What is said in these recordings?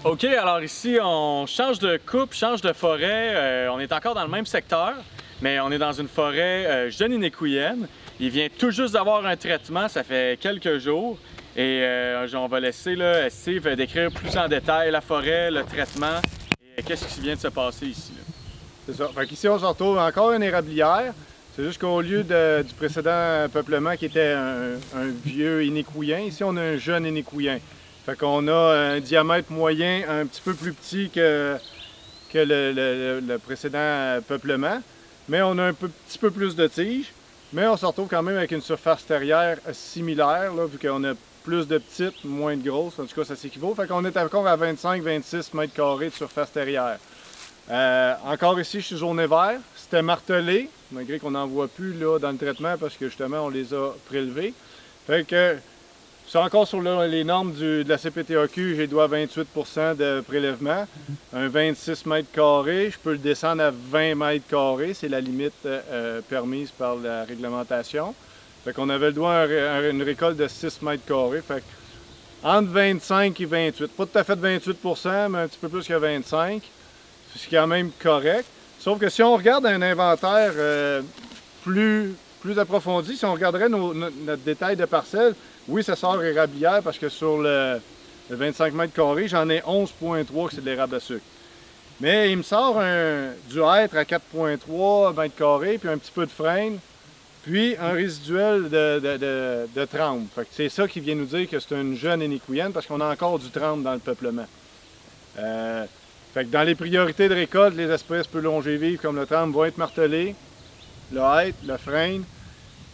OK, alors ici, on change de coupe, change de forêt. On est encore dans le même secteur, mais on est dans une forêt jeune inéquoienne. Il vient tout juste d'avoir un traitement, ça fait quelques jours. Et on va laisser là, Steve décrire plus en détail la forêt, le traitement et qu'est-ce qui vient de se passer ici. C'est ça. Fait qu'ici, on se retrouve encore une érablière. C'est juste qu'au lieu du précédent peuplement qui était un vieux inéquoien, ici on a un jeune inéquoien. Fait qu'on a un diamètre moyen un petit peu plus petit que le précédent peuplement, mais on a un petit peu plus de tiges, mais on se retrouve quand même avec une surface terrière similaire, là, vu qu'on a plus de petites, moins de grosses, en tout cas ça s'équivaut. Fait qu'on est encore à 25-26 mètres carrés de surface terrière. Encore ici, je suis zone vert, c'était martelé, malgré qu'on n'en voit plus là, dans le traitement parce que justement on les a prélevés. Fait que c'est encore sur les normes de la CPTAQ, j'ai droit à 28 % de prélèvement. Un 26 mètres carrés, je peux le descendre à 20 mètres carrés, c'est la limite permise par la réglementation. Fait qu'on avait le droit à une récolte de 6 mètres carrés. Fait entre 25 et 28, pas tout à fait 28 %, mais un petit peu plus que 25. C'est quand même correct. Sauf que si on regarde un inventaire plus approfondi, si on regarderait notre détail de parcelle, oui, ça sort érablière parce que sur le 25 mètres carrés, j'en ai 11,3 que c'est de l'érable à sucre. Mais il me sort du hêtre à 4,3 mètres carrés, puis un petit peu de frêne, puis un résiduel de tremble. Fait que c'est ça qui vient nous dire que c'est une jeune inéquoienne parce qu'on a encore du tremble dans le peuplement. Fait que dans les priorités de récolte, les espèces peu longévives comme le tremble vont être martelées, le hêtre, le frêne.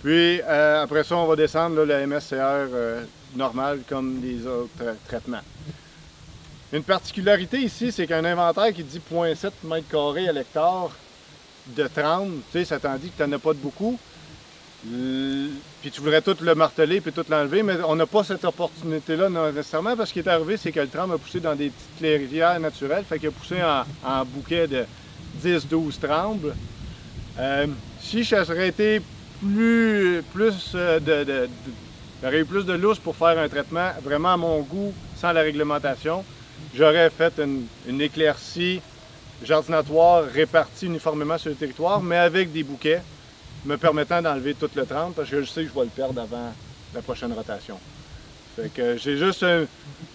Puis après ça, on va descendre là, le MSCR normal comme les autres traitements. Une particularité ici, c'est qu'un inventaire qui dit 0,7 mètres carrés à l'hectare de tremble, tu sais, ça t'en dit que tu n'en as pas de beaucoup. Puis tu voudrais tout le marteler puis tout l'enlever, mais on n'a pas cette opportunité-là nécessairement parce ce qui est arrivé, c'est que le tremble a poussé dans des petites clairières naturelles, fait qu'il a poussé en bouquet de 10-12 trembles. Si ça serait été il y aurait eu plus de lousse pour faire un traitement vraiment à mon goût, sans la réglementation, j'aurais fait une éclaircie jardinatoire répartie uniformément sur le territoire, mais avec des bouquets, me permettant d'enlever tout le tremble, parce que je sais que je vais le perdre avant la prochaine rotation. Fait que j'ai juste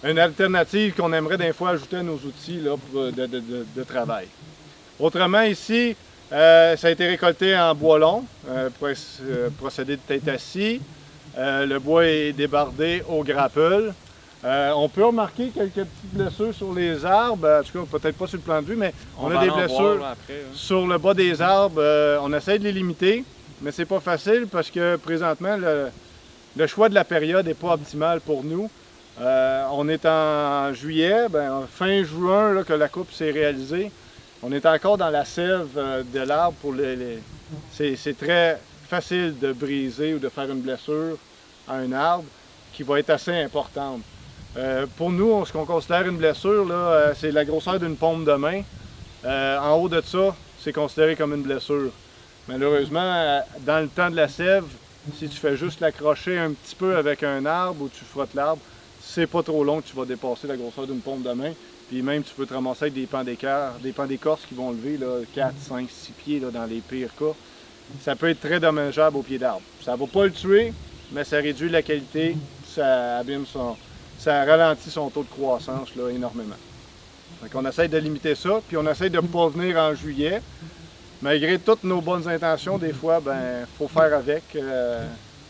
une alternative qu'on aimerait des fois ajouter à nos outils là, de travail. Autrement, ici, ça a été récolté en bois long, procédé de tête assis. Le bois est débardé au grappel. On peut remarquer quelques petites blessures sur les arbres, en tout cas peut-être pas sur le plan de vue, mais on a des blessures sur le bas des arbres. On essaie de les limiter, mais c'est pas facile parce que présentement, le choix de la période n'est pas optimal pour nous. On est en juillet, fin juin là, que la coupe s'est réalisée. On est encore dans la sève de l'arbre pour c'est très facile de briser ou de faire une blessure à un arbre qui va être assez importante. Pour nous, ce qu'on considère une blessure, c'est la grosseur d'une paume de main. En haut de ça, c'est considéré comme une blessure. Malheureusement, dans le temps de la sève, si tu fais juste l'accrocher un petit peu avec un arbre ou tu frottes l'arbre, c'est pas trop long que tu vas dépasser la grosseur d'une paume de main. Puis même, tu peux te ramasser avec des pans d'écorce qui vont lever là, 4, 5, 6 pieds là, dans les pires cas. Ça peut être très dommageable au pied d'arbre. Ça ne va pas le tuer, mais ça réduit la qualité, ça ralentit son taux de croissance là, énormément. Donc on essaie de limiter ça, puis on essaie de ne pas venir en juillet. Malgré toutes nos bonnes intentions, des fois, faut faire avec.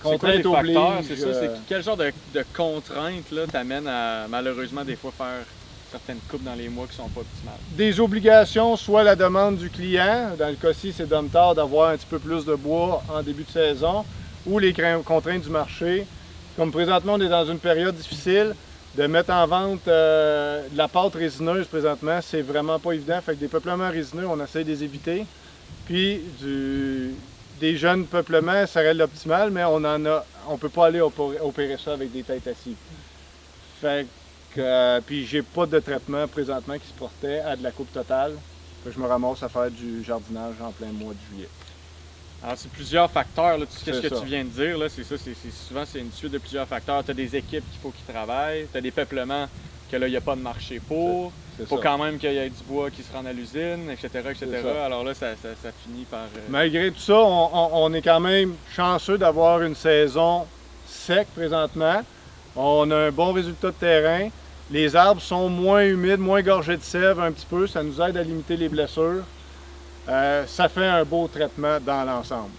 Contraintes oblige. C'est ça, quel genre de contraintes t'amènent à malheureusement des fois faire certaines coupes dans les mois qui ne sont pas optimales? Des obligations, soit la demande du client, dans le cas-ci c'est Domtar d'avoir un petit peu plus de bois en début de saison, ou les contraintes du marché. Comme présentement on est dans une période difficile, de mettre en vente de la pâte résineuse présentement, c'est vraiment pas évident. Fait que des peuplements résineux, on essaie de les éviter. Puis des jeunes peuplements, ça serait l'optimal, mais on ne peut pas aller opérer ça avec des têtes assises. Fait que, puis j'ai pas de traitement présentement qui se portait à de la coupe totale. Fait que je me ramasse à faire du jardinage en plein mois de juillet. Alors c'est plusieurs facteurs, là, ce que tu viens de dire, c'est ça, souvent c'est une suite de plusieurs facteurs. Tu as des équipes qu'il faut qu'ils travaillent, tu as des peuplements que là, il n'y a pas de marché pour. Il faut ça. quand même qu'il y ait du bois qui se rende à l'usine, etc., etc. Ça. Alors là, ça finit par... Malgré tout ça, on est quand même chanceux d'avoir une saison sec présentement. On a un bon résultat de terrain. Les arbres sont moins humides, moins gorgés de sève un petit peu. Ça nous aide à limiter les blessures. Ça fait un beau traitement dans l'ensemble.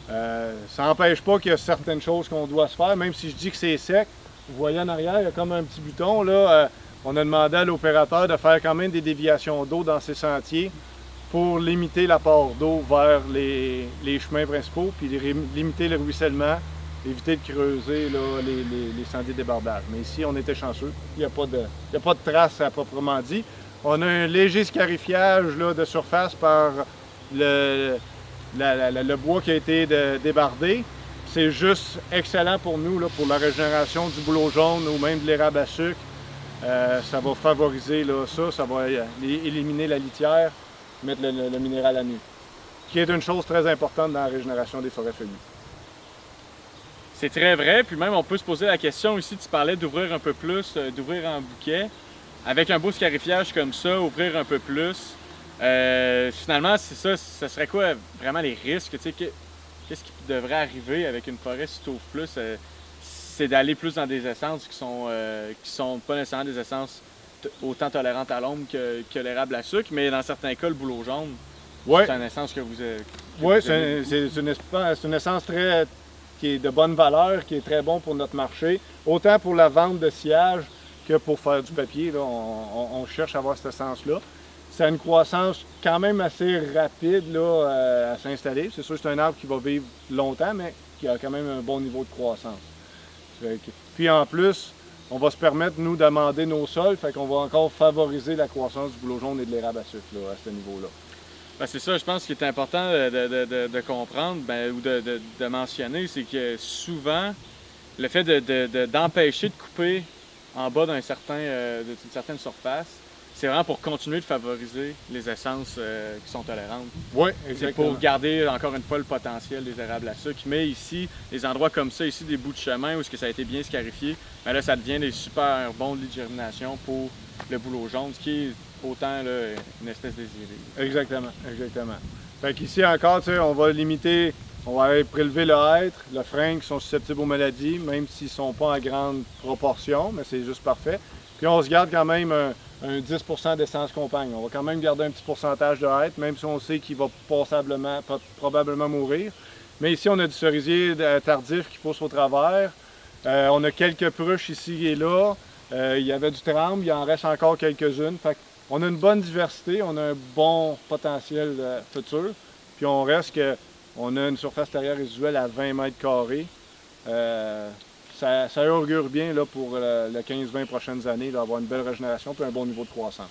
Ça n'empêche pas qu'il y a certaines choses qu'on doit se faire, même si je dis que c'est sec. Vous voyez en arrière, il y a comme un petit bouton. Là, on a demandé à l'opérateur de faire quand même des déviations d'eau dans ces sentiers pour limiter l'apport d'eau vers les chemins principaux, puis limiter le ruissellement, éviter de creuser là, les sentiers de débardage. Mais ici, on était chanceux. Il n'y a pas de traces à proprement dit. On a un léger scarifiage là, de surface par le bois qui a été débardé. C'est juste excellent pour nous, là, pour la régénération du bouleau jaune ou même de l'érable à sucre. Ça va favoriser là, ça va éliminer la litière, mettre le minéral à nu. Qui est une chose très importante dans la régénération des forêts feuillues. C'est très vrai, puis même on peut se poser la question ici, tu parlais d'ouvrir un peu plus, d'ouvrir en bouquet. Avec un beau scarifiage comme ça, ouvrir un peu plus, finalement, c'est ça, ce serait quoi vraiment les risques? Tu sais, qu'est-ce qui devrait arriver avec une forêt si tu ouvres plus? C'est d'aller plus dans des essences qui sont pas nécessairement des essences autant tolérantes à l'ombre que l'érable à sucre, mais dans certains cas, le bouleau jaune, ouais. C'est une essence que vous avez. Oui, c'est une essence qui est de bonne valeur, qui est très bon pour notre marché, autant pour la vente de sillage que pour faire du papier. Là, on cherche à avoir cette essence-là. Ça a une croissance quand même assez rapide là, à s'installer. C'est sûr que c'est un arbre qui va vivre longtemps, mais qui a quand même un bon niveau de croissance. Puis en plus, on va se permettre, nous, d'amender nos sols, fait qu'on va encore favoriser la croissance du bouleau jaune et de l'érable à sucre là, à ce niveau-là. Ben, c'est ça, je pense qu'il est important de comprendre ou de mentionner, c'est que souvent, le fait d'empêcher de couper en bas d'une certaine surface, c'est vraiment pour continuer de favoriser les essences qui sont tolérantes. Oui, exactement. C'est pour garder encore une fois le potentiel des érables à sucre. Mais ici, des endroits comme ça, ici des bouts de chemin où ça a été bien scarifié, ben là, ça devient des super bons lits de germination pour le bouleau jaune, ce qui est autant là, une espèce désirée. Exactement, exactement. Fait qu'ici encore, on va limiter, on va aller prélever le hêtre, le frein qui sont susceptibles aux maladies, même s'ils ne sont pas en grande proportion, mais c'est juste parfait. Puis on se garde quand même un 10 d'essence compagne. On va quand même garder un petit pourcentage de hêtre, même si on sait qu'il va probablement mourir. Mais ici, on a du cerisier tardif qui pousse au travers. On a quelques pruches ici et là. Il y avait du tremble, il en reste encore quelques-unes. On a une bonne diversité, on a un bon potentiel futur. Puis on reste on a une surface terrière résiduelle à 20 mètres carrés. Ça augure bien là, pour les 15-20 prochaines années d'avoir une belle régénération et un bon niveau de croissance.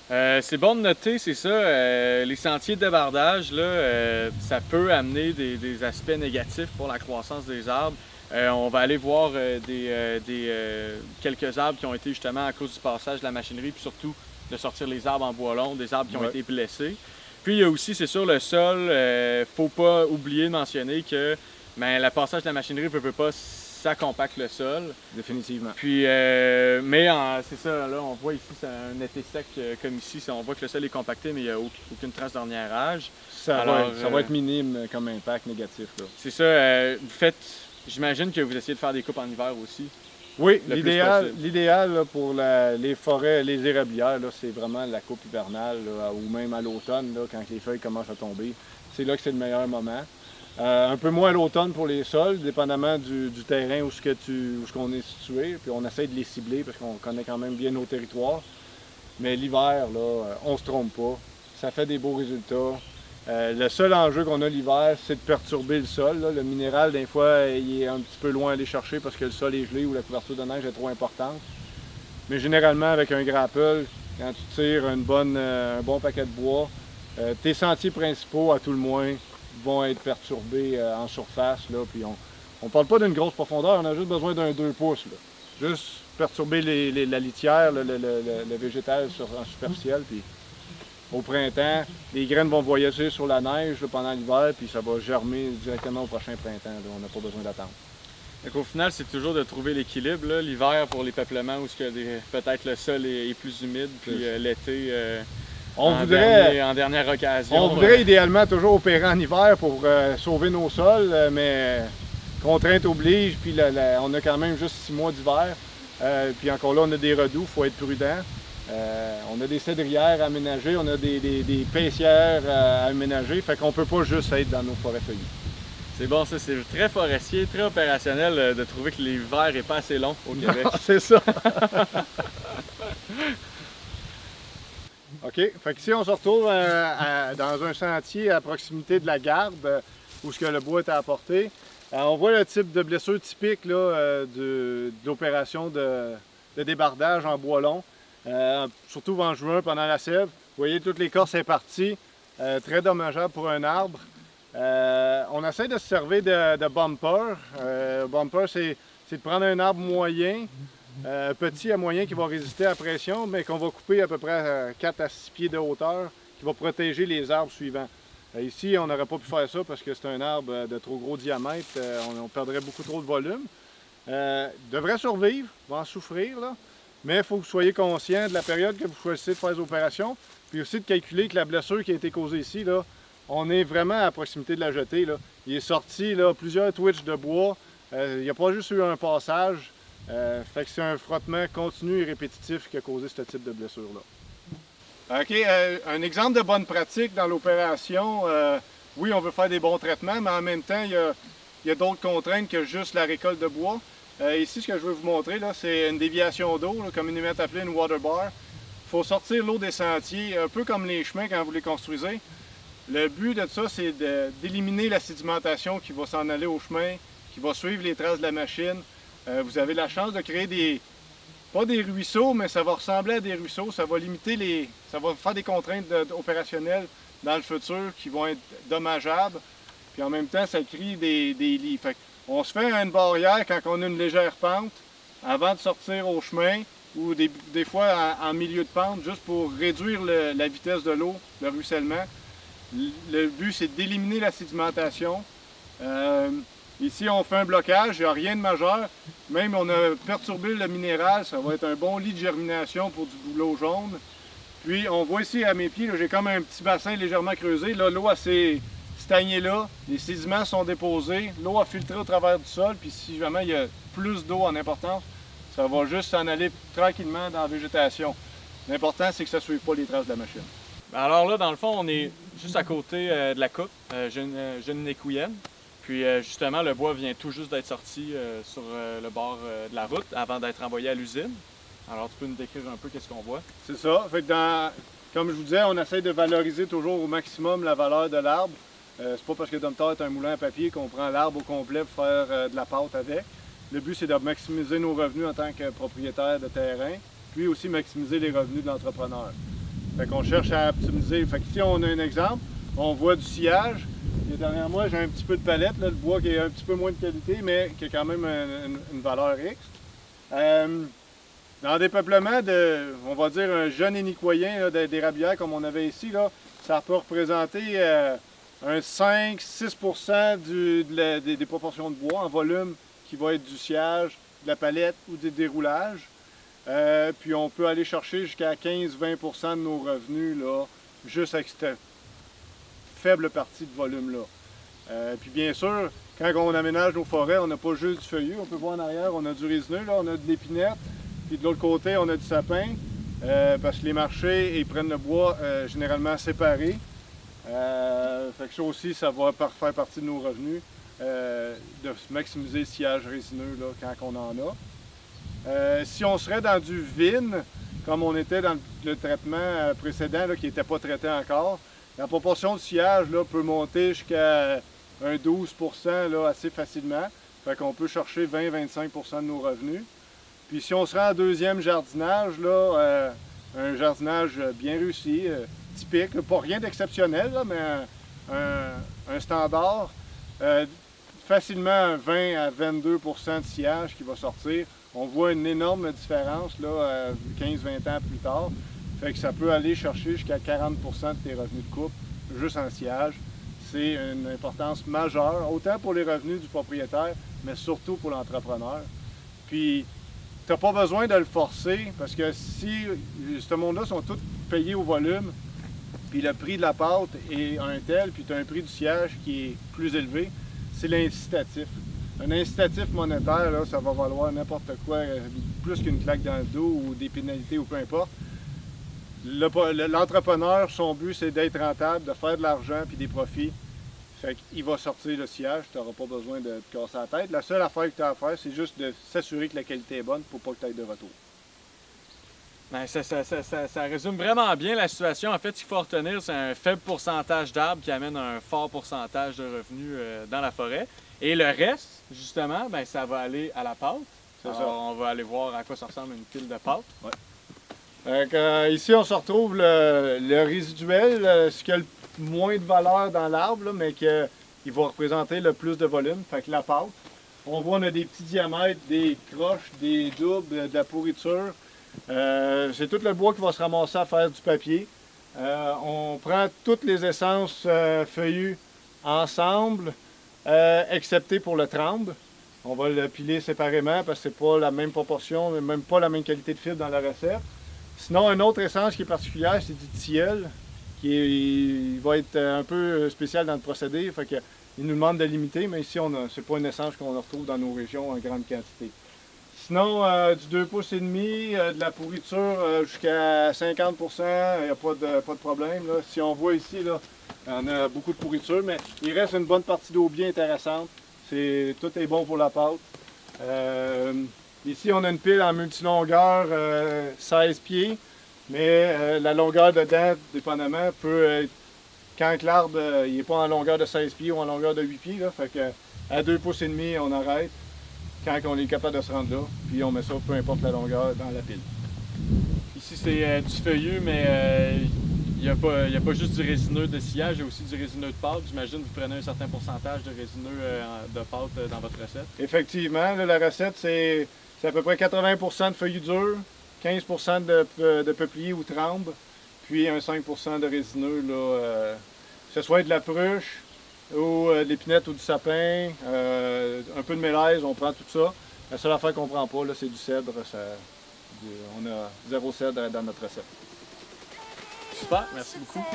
C'est bon de noter, c'est ça, les sentiers de débardage, là, ça peut amener des aspects négatifs pour la croissance des arbres. On va aller voir quelques arbres qui ont été justement à cause du passage de la machinerie, puis surtout de sortir les arbres en bois long, des arbres qui ont été blessés. Puis il y a aussi, c'est sûr, le sol, faut pas oublier de mentionner que le passage de la machinerie ne veut pas, ça compacte le sol. Définitivement. Puis, c'est ça, là, on voit ici, c'est un été sec comme ici, on voit que le sol est compacté, mais il n'y a aucune trace d'orniérage. Ça va être minime comme impact négatif. C'est ça, j'imagine que vous essayez de faire des coupes en hiver aussi. Oui, l'idéal pour les forêts, les érablières, c'est vraiment la coupe hivernale, là, ou même à l'automne, quand les feuilles commencent à tomber. C'est là que c'est le meilleur moment. Un peu moins à l'automne pour les sols, dépendamment du terrain où on est situé. Puis on essaie de les cibler parce qu'on connaît quand même bien nos territoires. Mais l'hiver, là, on se trompe pas. Ça fait des beaux résultats. Le seul enjeu qu'on a l'hiver, c'est de perturber le sol. Là. Le minéral, des fois, il est un petit peu loin à aller chercher parce que le sol est gelé ou la couverture de neige est trop importante. Mais généralement, avec un grapple, quand tu tires un bon paquet de bois, tes sentiers principaux, à tout le moins, vont être perturbés en surface. Là, puis on ne parle pas d'une grosse profondeur, on a juste besoin d'un 2 pouces. Là. Juste perturber la litière, le végétal en superficiel. Puis au printemps, les graines vont voyager sur la neige là, pendant l'hiver, puis ça va germer directement au prochain printemps. Là. On n'a pas besoin d'attendre. Donc, au final, c'est toujours de trouver l'équilibre. L'hiver pour les peuplements où peut-être le sol est plus humide, puis l'été en dernière occasion. On voudrait idéalement toujours opérer en hiver pour sauver nos sols, mais contrainte oblige, puis on a quand même juste 6 mois d'hiver. Puis encore là, on a des redoux, il faut être prudent. On a des cédrières à aménager, on a des paissières à aménager, fait qu'on ne peut pas juste être dans nos forêts feuillues. C'est bon, ça, c'est très forestier, très opérationnel de trouver que l'hiver n'est pas assez long au Québec. C'est ça! OK, fait qu'ici, on se retrouve dans un sentier à proximité de la garde, où le bois est à apporter. On voit le type de blessure typique de l'opération de débardage en bois long, surtout en juin pendant la sève. Vous voyez, toute l'écorce est partie, très dommageable pour un arbre. On essaie de se servir de bumper. Bumper, c'est de prendre un arbre moyen, petit à moyen qui va résister à la pression, mais qu'on va couper à peu près à 4 à 6 pieds de hauteur, qui va protéger les arbres suivants. Ici, on n'aurait pas pu faire ça parce que c'est un arbre de trop gros diamètre. On perdrait beaucoup trop de volume. Devrait survivre, va en souffrir, là. Mais il faut que vous soyez conscient de la période que vous choisissez de faire les opérations. Puis aussi de calculer que la blessure qui a été causée ici, là, on est vraiment à proximité de la jetée. Là. Il est sorti là, plusieurs twitches de bois. Il n'y a pas juste eu un passage. Fait que c'est un frottement continu et répétitif qui a causé ce type de blessure-là. OK, un exemple de bonne pratique dans l'opération, oui, on veut faire des bons traitements, mais en même temps, il y a d'autres contraintes que juste la récolte de bois. Ici, ce que je veux vous montrer, c'est une déviation d'eau, communément appelée une water bar. Il faut sortir l'eau des sentiers, un peu comme les chemins quand vous les construisez. Le but de ça, c'est d'éliminer la sédimentation qui va s'en aller au chemin, qui va suivre les traces de la machine. Vous avez la chance de créer pas des ruisseaux, mais ça va ressembler à des ruisseaux. Ça va limiter ça va faire des contraintes opérationnelles dans le futur qui vont être dommageables. Puis en même temps, ça crée des lits. Fait on se fait une barrière quand on a une légère pente avant de sortir au chemin ou des fois en milieu de pente, juste pour réduire la vitesse de l'eau, le ruissellement. Le but, c'est d'éliminer la sédimentation. Ici, on fait un blocage, il n'y a rien de majeur. Même, on a perturbé le minéral, ça va être un bon lit de germination pour du bouleau jaune. Puis, on voit ici à mes pieds, j'ai comme un petit bassin légèrement creusé. Là, l'eau s'est stagnée là, les sédiments sont déposés, l'eau a filtré au travers du sol. Puis, si jamais il y a plus d'eau en importance, ça va juste s'en aller tranquillement dans la végétation. L'important, c'est que ça ne suive pas les traces de la machine. Alors là, dans le fond, on est juste à côté de la coupe, jeune Nécouienne. Puis justement, le bois vient tout juste d'être sorti sur le bord de la route avant d'être envoyé à l'usine. Alors tu peux nous décrire un peu qu'est-ce qu'on voit? C'est ça. Fait que comme je vous disais, on essaie de valoriser toujours au maximum la valeur de l'arbre. C'est pas parce que Domtar est un moulin à papier qu'on prend l'arbre au complet pour faire de la pâte avec. Le but, c'est de maximiser nos revenus en tant que propriétaire de terrain, puis aussi maximiser les revenus de l'entrepreneur. Fait qu'on cherche à optimiser. Fait qu'ici, on a un exemple. On voit du sciage. Et derrière moi, j'ai un petit peu de palette, là, le bois qui est un petit peu moins de qualité, mais qui a quand même une valeur X. Dans des peuplements on va dire, un jeune hénicoyen d'érablières comme on avait ici, là, ça peut représenter un 5-6% des proportions de bois en volume qui va être du sciage, de la palette ou des déroulages. Puis on peut aller chercher jusqu'à 15-20% de nos revenus là, juste avec cette faible partie de volume-là. Puis bien sûr, quand on aménage nos forêts, on n'a pas juste du feuillu. On peut voir en arrière, on a du résineux, là, on a de l'épinette. Puis de l'autre côté, on a du sapin. Parce que les marchés, ils prennent le bois généralement séparé. Fait que ça aussi, ça va faire partie de nos revenus. De maximiser le sillage résineux là, quand on en a. Si on serait dans du vine, comme on était dans le traitement précédent là, qui n'était pas traité encore, la proportion de sillage là, peut monter jusqu'à un 12% là, assez facilement. Fait qu'on peut chercher 20-25% de nos revenus. Puis si on se rend en deuxième jardinage, là, un jardinage bien réussi, typique, là, pas rien d'exceptionnel, mais un standard, facilement 20 à 22% de sillage qui va sortir. On voit une énorme différence là, 15-20 ans plus tard. Fait que ça peut aller chercher jusqu'à 40% de tes revenus de coupe juste en sillage. C'est une importance majeure, autant pour les revenus du propriétaire mais surtout pour l'entrepreneur. Puis, tu n'as pas besoin de le forcer parce que si ce monde-là sont tous payés au volume, puis le prix de la pâte est un tel, puis tu as un prix du sillage qui est plus élevé, c'est l'incitatif. Un incitatif monétaire, là, ça va valoir n'importe quoi, plus qu'une claque dans le dos ou des pénalités ou peu importe. L'entrepreneur, son but, c'est d'être rentable, de faire de l'argent puis des profits. Fait qu'il va sortir le sillage, tu n'auras pas besoin de te casser la tête. La seule affaire que tu as à faire, c'est juste de s'assurer que la qualité est bonne pour pas que tu ailles de retour. Ben, ça résume vraiment bien la situation. En fait, ce qu'il faut retenir, c'est un faible pourcentage d'arbres qui amène un fort pourcentage de revenus dans la forêt. Et le reste, justement, ben, ça va aller à la pâte. Alors, on va aller voir à quoi ça ressemble une pile de pâte. Ouais. Ici, on se retrouve le résiduel, ce qui a le moins de valeur dans l'arbre, mais qui va représenter le plus de volume. Fait que la pâte. On voit, on a des petits diamètres, des croches, des doubles, de la pourriture. C'est tout le bois qui va se ramasser à faire du papier. On prend toutes les essences feuillues ensemble, excepté pour le tremble. On va le piler séparément parce que c'est pas la même proportion, même pas la même qualité de fibre dans la recette. Sinon, une autre essence qui est particulière, c'est du tilleul, qui va être un peu spécial dans le procédé. Fait que, il nous demande de limiter, mais ici, c'est pas une essence qu'on retrouve dans nos régions en grande quantité. Sinon, du 2,5 pouces, de la pourriture jusqu'à 50 %, il n'y a pas de problème. Là. Si on voit ici, là, on a beaucoup de pourriture, mais il reste une bonne partie d'eau bien intéressante. Tout est bon pour la pâte. Ici, on a une pile en multilongueur 16 pieds, mais la longueur dedans, dépendamment, peut être, quand l'arbre n'est pas en longueur de 16 pieds ou en longueur de 8 pieds, là, fait que, à 2,5 pouces, on arrête quand on est capable de se rendre là, puis on met ça, peu importe la longueur, dans la pile. Ici, c'est du feuillu, mais il n'y a pas juste du résineux de sillage, il y a aussi du résineux de pâte. J'imagine que vous prenez un certain pourcentage de résineux de pâte dans votre recette. Effectivement, là, la recette, c'est à peu près 80 % de feuillu dur, 15 % de peuplier ou tremble, puis un 5 % de résineux, là, que ce soit de la pruche, ou de l'épinette ou du sapin, un peu de mélèze, on prend tout ça. La seule affaire qu'on ne prend pas, c'est du cèdre. On a 0 cèdre dans notre recette. Super, merci beaucoup.